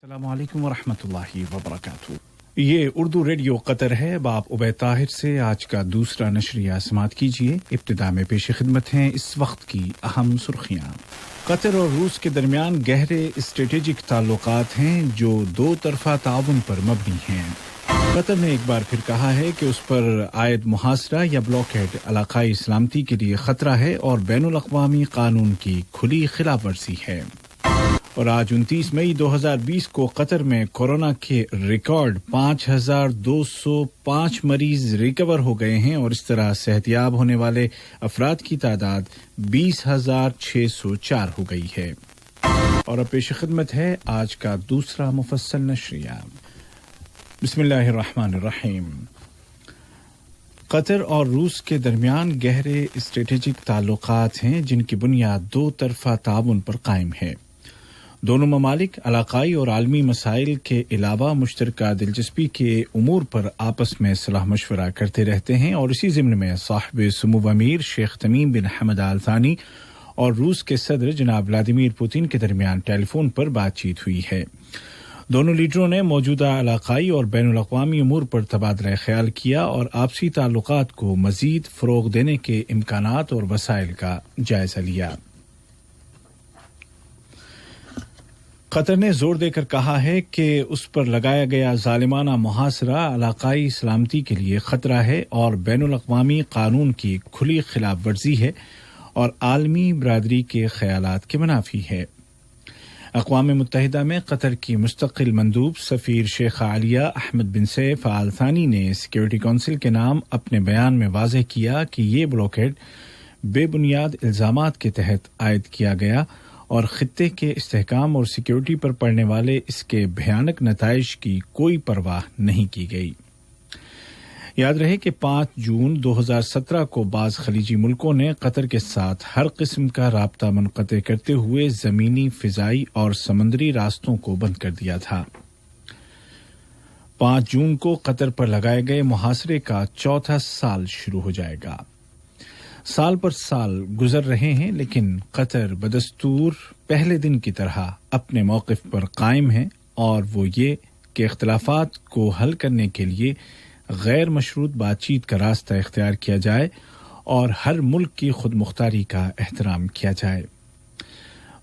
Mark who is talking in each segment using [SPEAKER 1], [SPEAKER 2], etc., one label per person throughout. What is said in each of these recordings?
[SPEAKER 1] अस्सलामु अलैकुम वरहमतुल्लाहि वबरकातुहू। ये उर्दू रेडियो कतर है। बाप उबैद ताहिर से आज का दूसरा नशरिया समात कीजिए। इब्तिदा में पेश खिदमत हैं इस वक्त की अहम सुर्खियाँ। कतर और रूस के दरमियान गहरे स्ट्रेटेजिक ताल्लुकात हैं जो दो तरफा ताउन पर मबनी हैं। कतर ने एक बार फिर कहा है कि उस पर आयद मुहासरा या ब्लॉकहेड इलाकाई सलामती के लिए खतरा है और बैनुल अक़वामी कानून की खुली खिलाफ वर्जी है। और आज 29 मई 2020 को कतर में कोरोना के रिकॉर्ड 5,205 मरीज रिकवर हो गए हैं और इस तरह सेहतयाब होने वाले अफराद की तादाद 20,604 हो गई है। और अब पेश खिदमत है आज का दूसरा मुफस्सल नशरिया। बिस्मिल्लाहिर्रहमानिर्रहीम। कतर और रूस के दरमियान गहरे स्ट्रेटेजिक ताल्लुकात हैं जिनकी बुनियाद दो तरफा ताउन पर कायम है। दोनों ममालिक इलाकाई और आलमी मसाइल के अलावा मुश्तरका दिलचस्पी के उमूर पर आपस में सलाह मशवरा करते रहते हैं और इसी ज़िम्न में साहिब सुमू अमीर शेख तमीम बिन हमद आल थानी और रूस के सदर जनाब व्लादिमीर पुतिन के दरमियान टेलीफोन पर बातचीत हुई है। दोनों लीडरों ने मौजूदा इलाकाई और बैनुल अक़वामी उमूर पर तबादला ख्याल किया और आपसी ताल्लुकात को मज़ीद फ़रोग़ देने के इम्कानात और वसाइल का जायज़ा लिया। कतर ने जोर देकर कहा है कि उस पर लगाया गया ज़ालिमाना मुहासरा इलाकाई सलामती के लिए खतरा है और बैनुल अक़वामी कानून की खुली खिलाफ वर्जी है और आलमी बरादरी के ख़यालात के मुनाफी है। अक़वाम मुत्तहिदा में कतर की मुस्तक़िल मंदूब सफ़ीर शेख आलिया अहमद बिन सैफ आल थानी ने सिक्योरिटी काउंसिल के नाम अपने बयान में वाज़ेह किया कि ये ब्लॉकहेड बेबुनियाद इल्ज़ामात के तहत आयद किया गया और खित्ते के इस्तेहकाम और सिक्योरिटी पर पड़ने वाले इसके भयानक नताइज की कोई परवाह नहीं की गई। याद रहे कि 5 जून 2017 को बाज़ खलीजी मुल्कों ने कतर के साथ हर किस्म का राब्ता मुनक़ते करते हुए ज़मीनी, फ़िज़ाई और समंदरी रास्तों को बंद कर दिया था। 5 जून को कतर पर लगाए गए मुहासरे का चौथा साल शुरू हो जाएगा। साल पर साल गुजर रहे हैं लेकिन कतर बदस्तूर पहले दिन की तरह अपने मौक़िफ़ पर कायम है और वो ये कि इख्तिलाफ़ात को हल करने के लिए गैर मशरूत बातचीत का रास्ता इख्तियार किया जाए और हर मुल्क की खुद मुख्तारी का एहतराम किया जाए।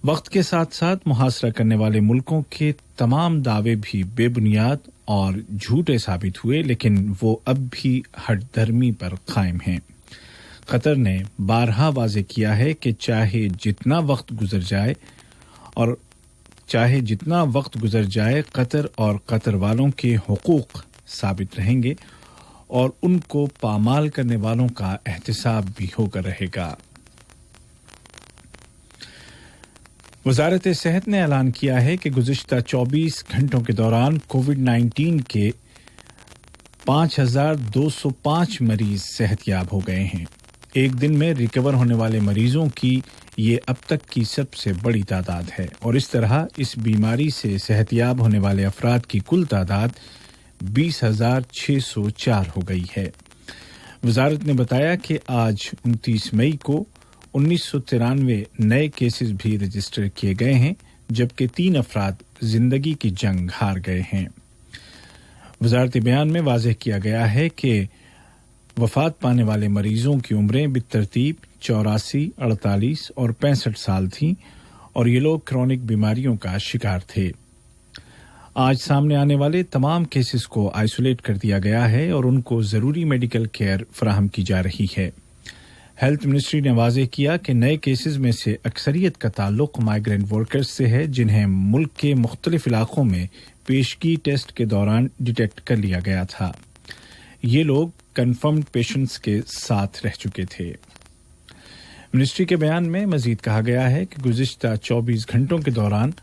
[SPEAKER 1] वक्त के साथ साथ मुहासरा करने वाले मुल्कों के तमाम दावे भी बेबुनियाद और झूठे साबित हुए लेकिन वो अब भी हठ धर्मी पर कायम हैं। कतर ने बारहा वाज़ेह किया है कि चाहे जितना वक्त गुजर जाए कतर और कतर वालों के हुकूक साबित रहेंगे और उनको पामाल करने वालों का एहतिसाब भी होकर रहेगा। वज़ारत सेहत ने ऐलान किया है कि गुज़िश्ता 24 घंटों के दौरान कोविड-19 के 5,205 मरीज सेहतयाब हो गए हैं। एक दिन में रिकवर होने वाले मरीजों की ये अब तक की सबसे बड़ी तादाद है और इस तरह इस बीमारी से सेहतयाब होने वाले अफराद की कुल तादाद 20,604 हो गई है। वज़ारत ने बताया कि आज 29 मई को 1993 नए केसेस भी रजिस्टर किए गए हैं जबकि 3 अफराद जिंदगी की जंग हार गए हैं। वज़ारती बयान में वाज़ेह किया गया है कि वफात पाने वाले मरीजों की उम्रें बितरतीब 84, 48 और 65 साल थीं और ये लोग क्रॉनिक बीमारियों का शिकार थे। आज सामने आने वाले तमाम केसेस को आइसोलेट कर दिया गया है और उनको ज़रूरी मेडिकल केयर फराहम की जा रही है। हेल्थ मिनिस्ट्री ने वाज़ेह किया कि नए केसेस में से अक्सरियत का ताल्लुक माइग्रेंट वर्कर्स से है जिन्हें मुल्क के मुख्तलिफ इलाकों में पेशगी टेस्ट के दौरान डिटेक्ट कर लिया गया था। ये लोग कन्फर्म्ड पेशेंट्स के साथ रह चुके थे। मिनिस्ट्री के बयान में मजीद कहा गया है कि गुज़िश्ता 24 घंटों के दौरान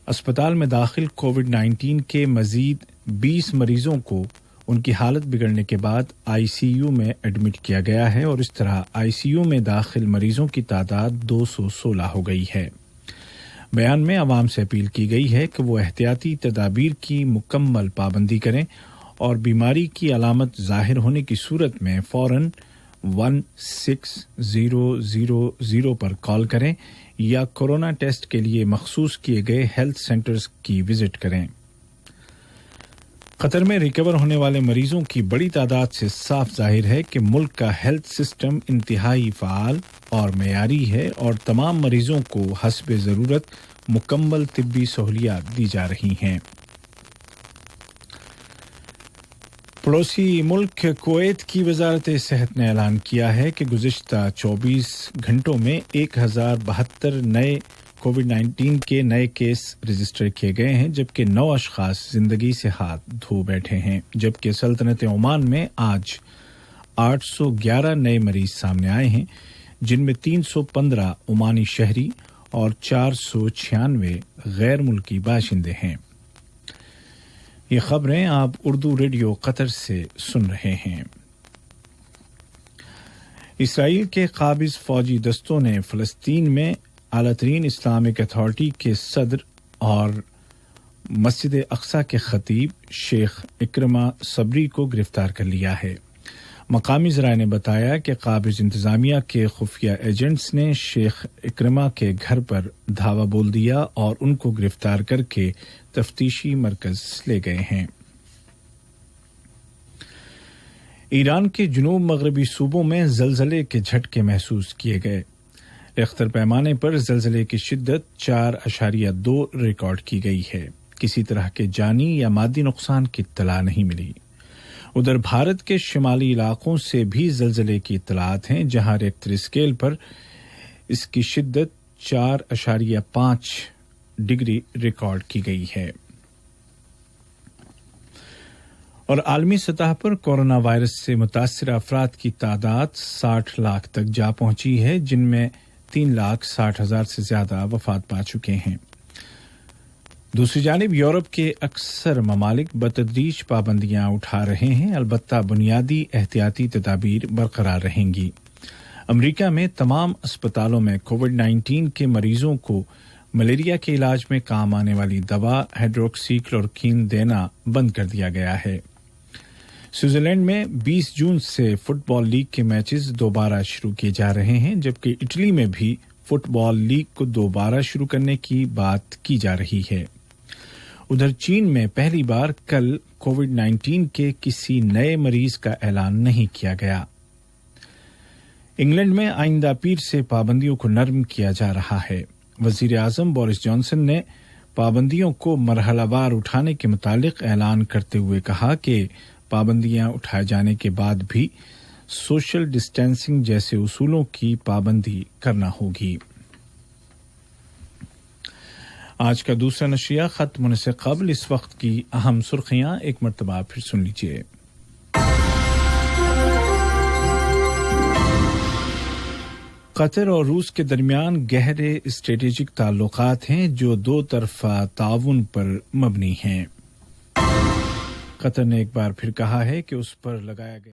[SPEAKER 1] अस्पताल में दाखिल कोविड-19 के मजीद 20 मरीजों को उनकी हालत बिगड़ने के बाद आईसीयू में एडमिट किया गया है और इस तरह आईसीयू में दाखिल मरीजों की तादाद 216 हो गई है। बयान में आवाम से अपील की गई है कि वो एहतियाती तदाबीर की मुकम्मल पाबंदी करें और बीमारी की अलामत ज़ाहिर होने की सूरत में फ़ौरन 1600 पर कॉल करें یا کورونا ٹیسٹ کے لیے مخصوص کیے گئے ہیلتھ سینٹرز کی وزٹ کریں۔ قطر میں ریکور ہونے والے مریضوں کی بڑی تعداد سے صاف ظاہر ہے کہ ملک کا ہیلتھ سسٹم انتہائی فعال اور معیاری ہے اور تمام مریضوں کو حسب ضرورت مکمل طبی سہولیات دی جا رہی ہیں۔ پڑوسی ملک کویت کی وزارت صحت نے اعلان کیا ہے کہ گزشتہ 24 گھنٹوں میں 1072 نئے کووڈ-19 کے نئے کیس رجسٹر کیے گئے ہیں، جبکہ 9 اشخاص زندگی سے ہاتھ دھو بیٹھے ہیں، جبکہ سلطنت عمان میں آج 811 نئے مریض سامنے آئے ہیں، جن میں 315 عمانی شہری اور 496 غیر ملکی باشندے ہیں۔ یہ خبریں آپ اردو ریڈیو قطر سے سن رہے ہیں۔ اسرائیل کے قابض فوجی دستوں نے فلسطین میں اعلیٰ ترین اسلامک اتھارٹی کے صدر اور مسجد اقصی کے خطیب شیخ اکرمہ صبری کو گرفتار کر لیا ہے۔ مقامی ذرائع نے بتایا کہ قابض انتظامیہ کے خفیہ ایجنٹس نے شیخ اکرمہ کے گھر پر دھاوا بول دیا اور ان کو گرفتار کر کے تفتیشی مرکز لے گئے ہیں۔ ایران کے جنوب مغربی صوبوں میں زلزلے کے جھٹکے محسوس کیے گئے۔ ریختر پیمانے پر زلزلے کی شدت 4.2 ریکارڈ کی گئی ہے۔ کسی طرح کے جانی یا مادی نقصان کی اطلاع نہیں ملی۔ ادھر بھارت کے شمالی علاقوں سے بھی زلزلے کی اطلاعات ہیں، جہاں ریختر اسکیل پر اس کی شدت 4.5 ڈگری ریکارڈ کی گئی ہے۔ اور عالمی سطح پر کورونا وائرس سے متاثرہ افراد کی تعداد 60 لاکھ تک جا پہنچی ہے، جن میں 3,60,000 سے زیادہ وفات پا چکے ہیں۔ دوسری جانب یورپ کے اکثر ممالک بتدریج پابندیاں اٹھا رہے ہیں، البتہ بنیادی احتیاطی تدابیر برقرار رہیں گی۔ امریکہ میں تمام اسپتالوں میں کووڈ-19 کے مریضوں کو ملیریا کے علاج میں کام آنے والی دوا ہائیڈروکسی کلوروکوین دینا بند کر دیا گیا ہے۔ سوئٹزرلینڈ میں 20 جون سے فٹ بال لیگ کے میچز دوبارہ شروع کیے جا رہے ہیں، جبکہ اٹلی میں بھی فٹ بال لیگ کو دوبارہ شروع کرنے کی بات کی جا رہی ہے۔ ادھر چین میں پہلی بار کل کووڈ-19 کے کسی نئے مریض کا اعلان نہیں کیا گیا۔ انگلینڈ میں آئندہ پیر سے پابندیوں کو نرم کیا جا رہا ہے۔ وزیر اعظم بورس جانسن نے پابندیوں کو مرحلہ وار اٹھانے کے متعلق اعلان کرتے ہوئے کہا کہ پابندیاں اٹھائے جانے کے بعد بھی سوشل ڈسٹینسنگ جیسے اصولوں کی پابندی کرنا ہوگی۔ آج کا دوسرا نشریہ ختم ہونے سے قبل اس وقت کی اہم سرخیاں ایک مرتبہ پھر سن لیجیے۔ قطر اور روس کے درمیان گہرے اسٹریٹجک تعلقات ہیں جو دو طرفہ تعاون پر مبنی ہیں۔ قطر نے ایک بار پھر کہا ہے کہ اس پر لگایا گیا